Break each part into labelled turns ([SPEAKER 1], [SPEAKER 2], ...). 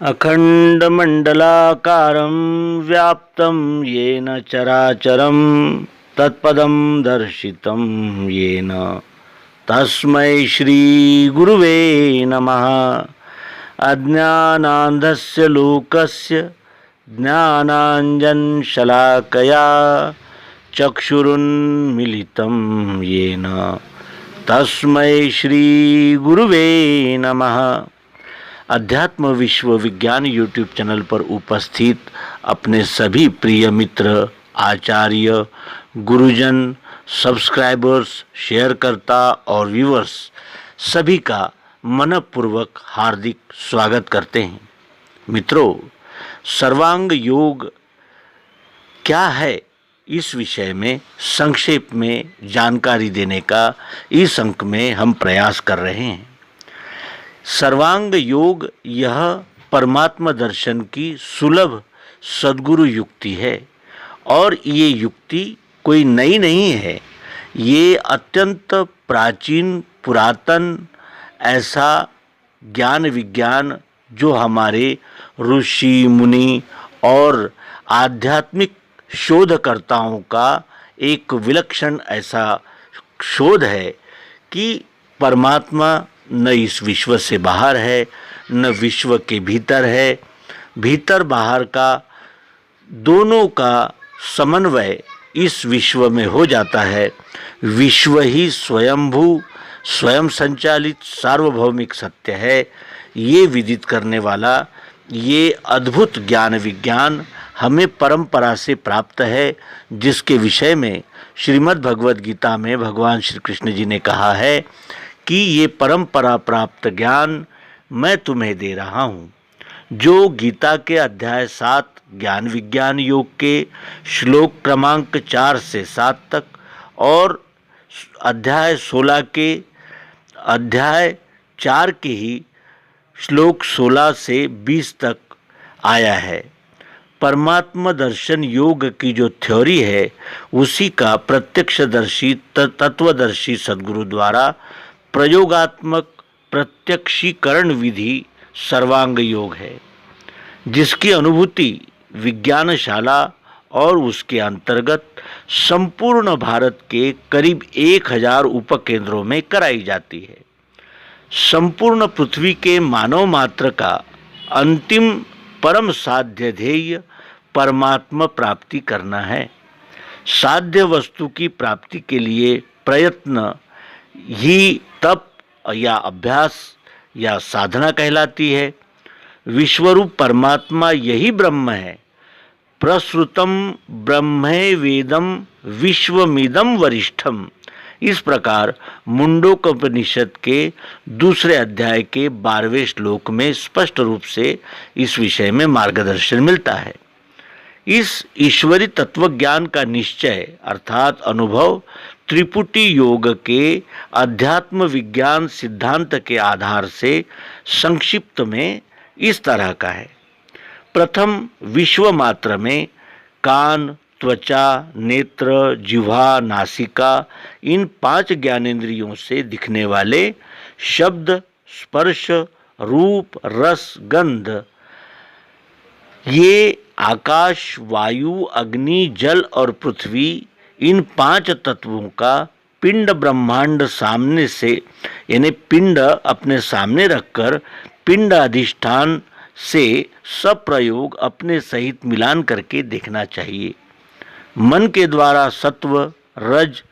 [SPEAKER 1] अखण्डमण्डलाकारं व्याप्तं येन चराचरं तत्पदं दर्शितं येन तस्मै श्रीगुरुवे नमः। अज्ञानान्धस्य लोकस्य ज्ञानाञ्जनशलाकया चक्षुरुन्मीलितं येन तस्मै श्रीगुरुवे नमः। अध्यात्म विश्व विज्ञान यूट्यूब चैनल पर उपस्थित अपने सभी प्रिय मित्र, आचार्य, गुरुजन, सब्सक्राइबर्स, शेयरकर्ता और व्यूअर्स सभी का मनपूर्वक हार्दिक स्वागत करते हैं। मित्रों, सर्वांग योग क्या है, इस विषय में संक्षेप में जानकारी देने का इस अंक में हम प्रयास कर रहे हैं। सर्वांग योग यह परमात्मा दर्शन की सुलभ सद्गुरु युक्ति है और ये युक्ति कोई नई नहीं है। ये अत्यंत प्राचीन पुरातन ऐसा ज्ञान विज्ञान जो हमारे ऋषि मुनि और आध्यात्मिक शोधकर्ताओं का एक विलक्षण ऐसा शोध है कि परमात्मा न इस विश्व से बाहर है, न विश्व के भीतर है। भीतर बाहर का दोनों का समन्वय इस विश्व में हो जाता है। विश्व ही स्वयंभू, स्वयं संचालित सार्वभौमिक सत्य है। ये विदित करने वाला ये अद्भुत ज्ञान विज्ञान हमें परंपरा से प्राप्त है, जिसके विषय में श्रीमद् भगवद गीता में भगवान श्री कृष्ण जी ने कहा है कि ये परंपरा प्राप्त ज्ञान मैं तुम्हें दे रहा हूँ। जो गीता के अध्याय 7 ज्ञान विज्ञान योग के श्लोक क्रमांक 4 से 7 तक और अध्याय 16 के अध्याय 4 के ही श्लोक 16 से 20 तक आया है। परमात्मा दर्शन योग की जो थ्योरी है उसी का प्रत्यक्षदर्शी तत्वदर्शी सद्गुरु द्वारा प्रयोगात्मक प्रत्यक्षीकरण विधि सर्वांग योग है, जिसकी अनुभूति विज्ञानशाला और उसके अंतर्गत संपूर्ण भारत के करीब 1000 उपकेंद्रों में कराई जाती है। संपूर्ण पृथ्वी के मानव मात्र का अंतिम परम साध्य ध्येय परमात्मा प्राप्ति करना है। साध्य वस्तु की प्राप्ति के लिए प्रयत्न ही तप या अभ्यास या साधना कहलाती है। विश्वरूप परमात्मा यही ब्रह्म है। प्रश्रुतम ब्रह्मे वेदम विश्वमिदं वरिष्ठम। इस प्रकार मुंडकोपनिषद के दूसरे अध्याय के 12वें श्लोक में स्पष्ट रूप से इस विषय में मार्गदर्शन मिलता है। इस ईश्वरी तत्वज्ञान का निश्चय अर्थात अनुभव त्रिपुटी योग के अध्यात्म विज्ञान सिद्धांत के आधार से संक्षिप्त में इस तरह का है। प्रथम विश्व मात्र में कान, त्वचा, नेत्र, जिह्वा, नासिका इन 5 ज्ञानेंद्रियों से दिखने वाले शब्द, स्पर्श, रूप, रस, गंध, ये आकाश, वायु, अग्नि, जल और पृथ्वी इन 5 तत्वों का पिंड ब्रह्मांड सामने से यानी पिंड अपने सामने रखकर पिंड अधिष्ठान से सब प्रयोग अपने सहित मिलान करके देखना चाहिए। मन के द्वारा सत्व, रज,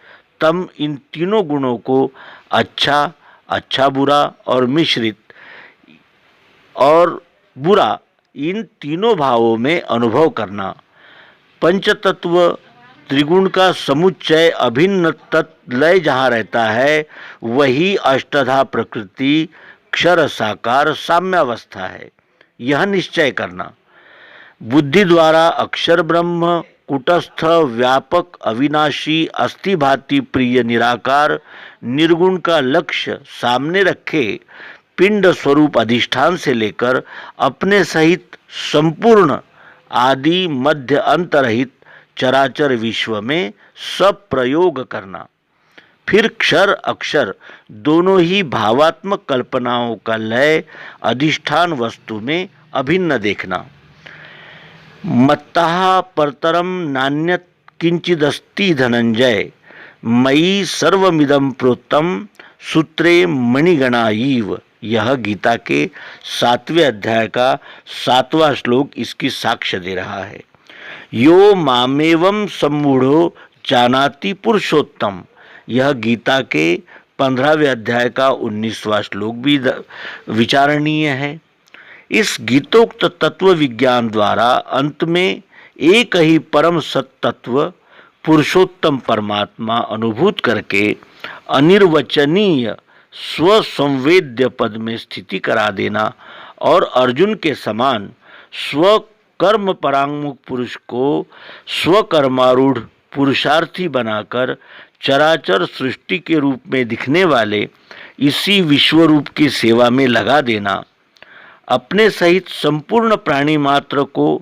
[SPEAKER 1] तम इन तीनों गुणों को अच्छा, अच्छा बुरा और मिश्रित और बुरा इन तीनों भावों में अनुभव करना। पंचतत्व त्रिगुण का समुच्चय अभिन्न तत्लय जहाँ रहता है वही अष्टधा प्रकृति क्षर साकार साम्यावस्था है, यह निश्चय करना। बुद्धि द्वारा अक्षर ब्रह्म कूटस्थ व्यापक अविनाशी अस्थिभाति प्रिय निराकार निर्गुण का लक्ष्य सामने रखे पिंड स्वरूप अधिष्ठान से लेकर अपने सहित संपूर्ण आदि मध्य अंतरहित चराचर विश्व में सब प्रयोग करना। फिर क्षर अक्षर दोनों ही भावात्मक कल्पनाओं का लय अधिष्ठान वस्तु में अभिन्न देखना। मत्तः परतरम नान्यत् किंचिदस्ति धनंजय, मयि सर्वमिदं प्रोक्तम सूत्रे मणिगणा इव। यह गीता के 7वें अध्याय का 7वां श्लोक इसकी साक्ष्य दे रहा है। यो मामेवं सम्मूढ़ो जानाति पुरुषोत्तम, यह गीता के 15वें अध्याय का 19वां श्लोक भी विचारणीय है। इस गीतोक्त तत्व विज्ञान द्वारा अंत में एक ही परम सत्य तत्व पुरुषोत्तम परमात्मा अनुभूत करके अनिर्वचनीय स्वसंवेद्य पद में स्थिति करा देना और अर्जुन के समान स्वकर्म परांगमुख पुरुष को स्वकर्मारूढ़ पुरुषार्थी बनाकर चराचर सृष्टि के रूप में दिखने वाले इसी विश्वरूप की सेवा में लगा देना, अपने सहित संपूर्ण प्राणी मात्र को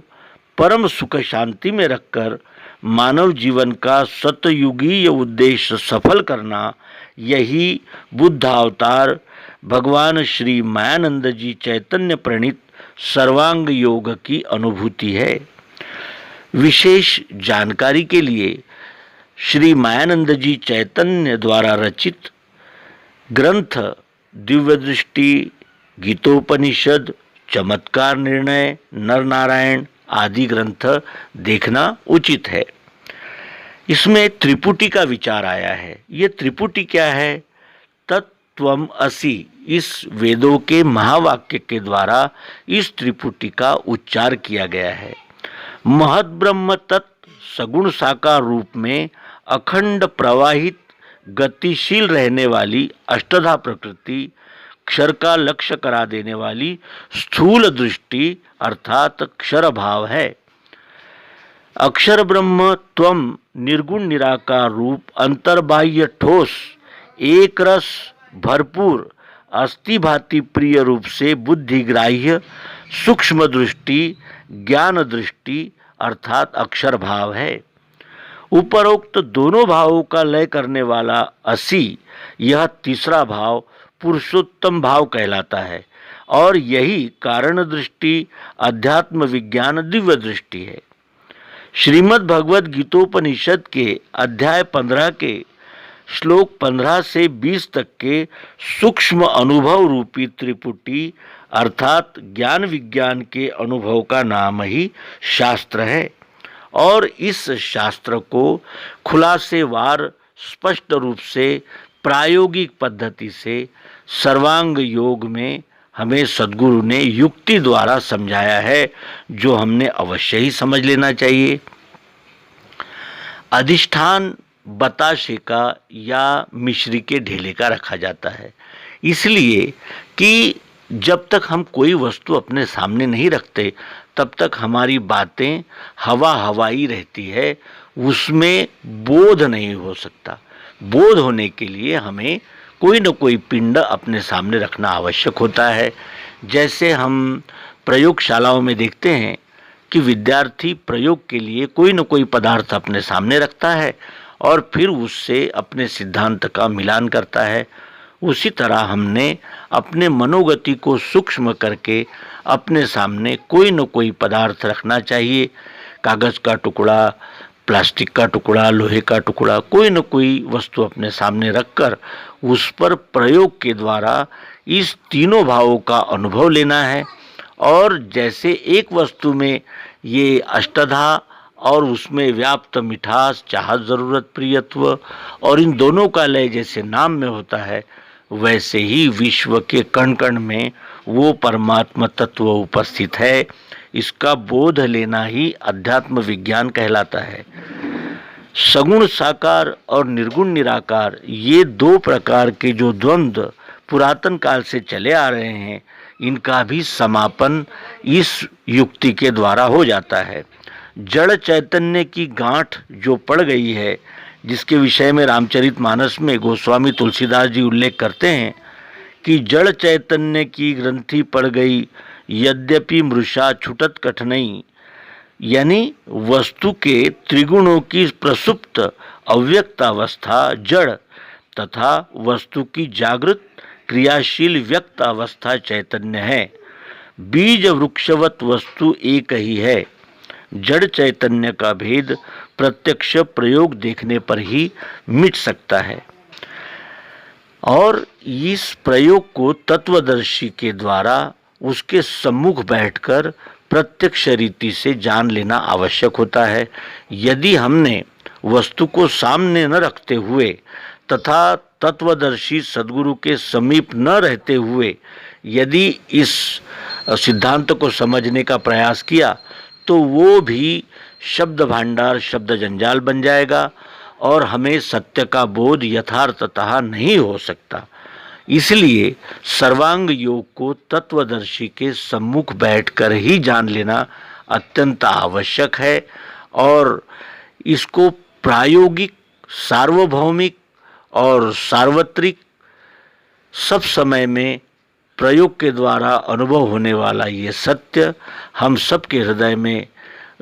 [SPEAKER 1] परम सुख शांति में रखकर मानव जीवन का सतयुगीय उद्देश्य सफल करना, यही बुद्ध अवतार भगवान श्री मायानंद जी चैतन्य प्रणीत सर्वांग योग की अनुभूति है। विशेष जानकारी के लिए श्री मायानंद जी चैतन्य द्वारा रचित ग्रंथ दिव्य दृष्टि, गीतोपनिषद, चमत्कार निर्णय, नर नारायण आदि ग्रंथ देखना उचित है। इसमें त्रिपुटी का विचार आया है। ये त्रिपुटी क्या है? तत्त्वम असि, इस वेदों के महावाक्य के द्वारा इस त्रिपुटी का उच्चार किया गया है। महद ब्रह्म तत्व सगुण साकार रूप में अखंड प्रवाहित गतिशील रहने वाली अष्टधा प्रकृति, क्षर का लक्ष्य करा देने वाली स्थूल दृष्टि अर्थात क्षर भाव है। अक्षर ब्रह्म त्वम निर्गुण निराकार रूप अंतर्बाह्य ठोस एक रस भरपूर अस्थि भांति प्रिय रूप से बुद्धिग्राह्य सूक्ष्म दृष्टि ज्ञान दृष्टि अर्थात अक्षर भाव है। उपरोक्त दोनों भावों का लय करने वाला असी, यह तीसरा भाव पुरुषोत्तम भाव कहलाता है और यही कारण दृष्टि अध्यात्म विज्ञान दिव्य दृष्टि है। श्रीमद् भगवद गीतोपनिषद के अध्याय 15 के श्लोक 15 से 20 तक के सूक्ष्म अनुभव रूपी त्रिपुटी अर्थात ज्ञान विज्ञान के अनुभव का नाम ही शास्त्र है और इस शास्त्र को खुलासेवार स्पष्ट रूप से प्रायोगिक पद्धति से सर्वांग योग में हमें सद्गुरु ने युक्ति द्वारा समझाया है, जो हमने अवश्य ही समझ लेना चाहिए। अधिष्ठान बताशे का या मिश्री के ढेले का रखा जाता है, इसलिए कि जब तक हम कोई वस्तु अपने सामने नहीं रखते तब तक हमारी बातें हवा हवाई रहती है, उसमें बोध नहीं हो सकता। बोध होने के लिए हमें कोई न कोई पिंड अपने सामने रखना आवश्यक होता है। जैसे हम प्रयोगशालाओं में देखते हैं कि विद्यार्थी प्रयोग के लिए कोई न कोई पदार्थ अपने सामने रखता है और फिर उससे अपने सिद्धांत का मिलान करता है। उसी तरह हमने अपने मनोगति को सूक्ष्म करके अपने सामने कोई न कोई पदार्थ रखना चाहिए। कागज़ का टुकड़ा, प्लास्टिक का टुकड़ा, लोहे का टुकड़ा, कोई न कोई वस्तु अपने सामने रखकर उस पर प्रयोग के द्वारा इस तीनों भावों का अनुभव लेना है। और जैसे एक वस्तु में ये अष्टधा और उसमें व्याप्त मिठास, चाहत, ज़रूरत, प्रियत्व और इन दोनों का लय जैसे नाम में होता है, वैसे ही विश्व के कण कण में वो परमात्मा तत्व उपस्थित है। इसका बोध लेना ही अध्यात्म विज्ञान कहलाता है। सगुण साकार और निर्गुण निराकार, ये दो प्रकार के जो द्वंद्व पुरातन काल से चले आ रहे हैं, इनका भी समापन इस युक्ति के द्वारा हो जाता है। जड़ चैतन्य की गांठ जो पड़ गई है, जिसके विषय में रामचरितमानस में गोस्वामी तुलसीदास जी उल्लेख करते हैं कि जड़ चैतन्य की ग्रंथि पड़ गई, यद्यपि मृषा छुटत कठिनाई, यानी वस्तु के त्रिगुणों की प्रसुप्त अव्यक्त अवस्था जड़ तथा वस्तु की जागृत क्रियाशील व्यक्त अवस्था चैतन्य है। बीज वृक्षवत वस्तु एक ही है। जड़ चैतन्य का भेद प्रत्यक्ष प्रयोग देखने पर ही मिट सकता है और इस प्रयोग को तत्वदर्शी के द्वारा उसके सम्मुख बैठकर प्रत्यक्ष रीति से जान लेना आवश्यक होता है। यदि हमने वस्तु को सामने न रखते हुए तथा तत्वदर्शी सद्गुरु के समीप न रहते हुए यदि इस सिद्धांत को समझने का प्रयास किया तो वो भी शब्द भांडार, शब्द जंजाल बन जाएगा और हमें सत्य का बोध यथार्थतः नहीं हो सकता। इसलिए सर्वांग योग को तत्वदर्शी के सम्मुख बैठकर ही जान लेना अत्यंत आवश्यक है और इसको प्रायोगिक, सार्वभौमिक और सार्वत्रिक सब समय में प्रयोग के द्वारा अनुभव होने वाला ये सत्य हम सबके हृदय में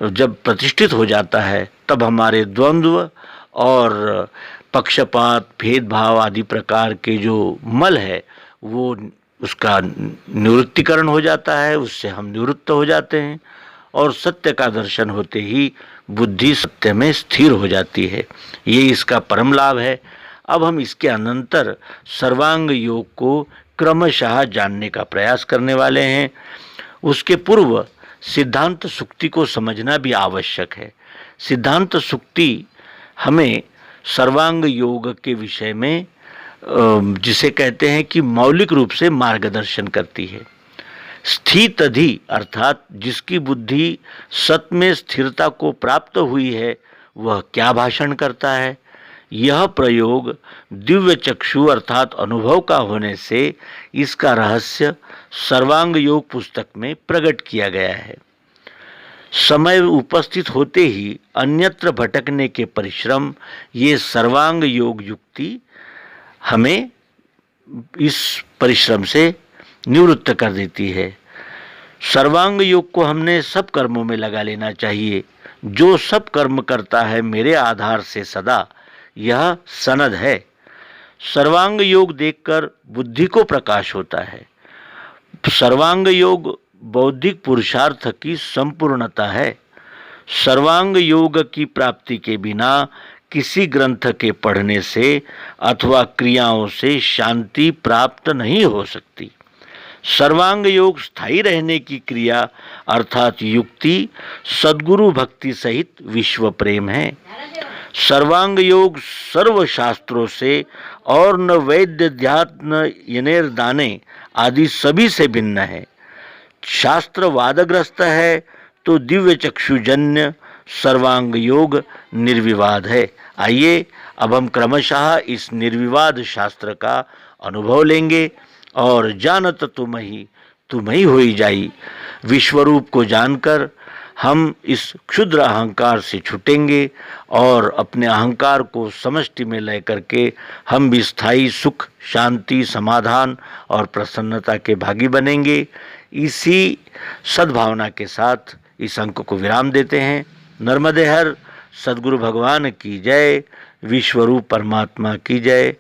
[SPEAKER 1] जब प्रतिष्ठित हो जाता है तब हमारे द्वंद्व और पक्षपात, भेदभाव आदि प्रकार के जो मल है वो उसका निवृत्तिकरण हो जाता है, उससे हम निवृत्त हो जाते हैं और सत्य का दर्शन होते ही बुद्धि सत्य में स्थिर हो जाती है। ये इसका परम लाभ है। अब हम इसके अनंतर सर्वांग योग को क्रमशः जानने का प्रयास करने वाले हैं। उसके पूर्व सिद्धांत सुक्ति को समझना भी आवश्यक है। सिद्धांत सुक्ति हमें सर्वांग योग के विषय में जिसे कहते हैं कि मौलिक रूप से मार्गदर्शन करती है। स्थित अधि अर्थात जिसकी बुद्धि सत में स्थिरता को प्राप्त हुई है वह क्या भाषण करता है। यह प्रयोग दिव्य चक्षु अर्थात अनुभव का होने से इसका रहस्य सर्वांग योग पुस्तक में प्रकट किया गया है। समय उपस्थित होते ही अन्यत्र भटकने के परिश्रम ये सर्वांग योग युक्ति हमें इस परिश्रम से निवृत्त कर देती है। सर्वांग योग को हमने सब कर्मों में लगा लेना चाहिए। जो सब कर्म करता है मेरे आधार से सदा यह सनद है। सर्वांग योग देखकर बुद्धि को प्रकाश होता है। सर्वांग योग बौद्धिक पुरुषार्थ की संपूर्णता है। सर्वांग योग की प्राप्ति के बिना किसी ग्रंथ के पढ़ने से अथवा क्रियाओं से शांति प्राप्त नहीं हो सकती। सर्वांग योग स्थायी रहने की क्रिया अर्थात युक्ति सद्गुरु भक्ति सहित विश्व प्रेम है। सर्वांग योग सर्व शास्त्रों से और न वैद्य ध्यात्म यनेर दाने आदि सभी से भिन्न है। शास्त्र वादग्रस्त है तो दिव्य चक्षुजन्य सर्वांग योग निर्विवाद है। आइए अब हम क्रमशः इस निर्विवाद शास्त्र का अनुभव लेंगे और जानत तुम ही होई जाई। विश्वरूप को जानकर हम इस क्षुद्र अहंकार से छूटेंगे और अपने अहंकार को समष्टि में ले करके हम भी स्थायी सुख, शांति, समाधान और प्रसन्नता के भागी बनेंगे। इसी सद्भावना के साथ इस अंक को विराम देते हैं। नर्मदे हर सद्गुरु भगवान की जय, विश्वरूप परमात्मा की जय।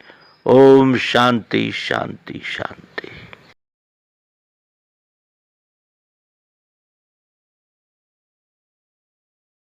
[SPEAKER 1] ओम शांति शांति शांति।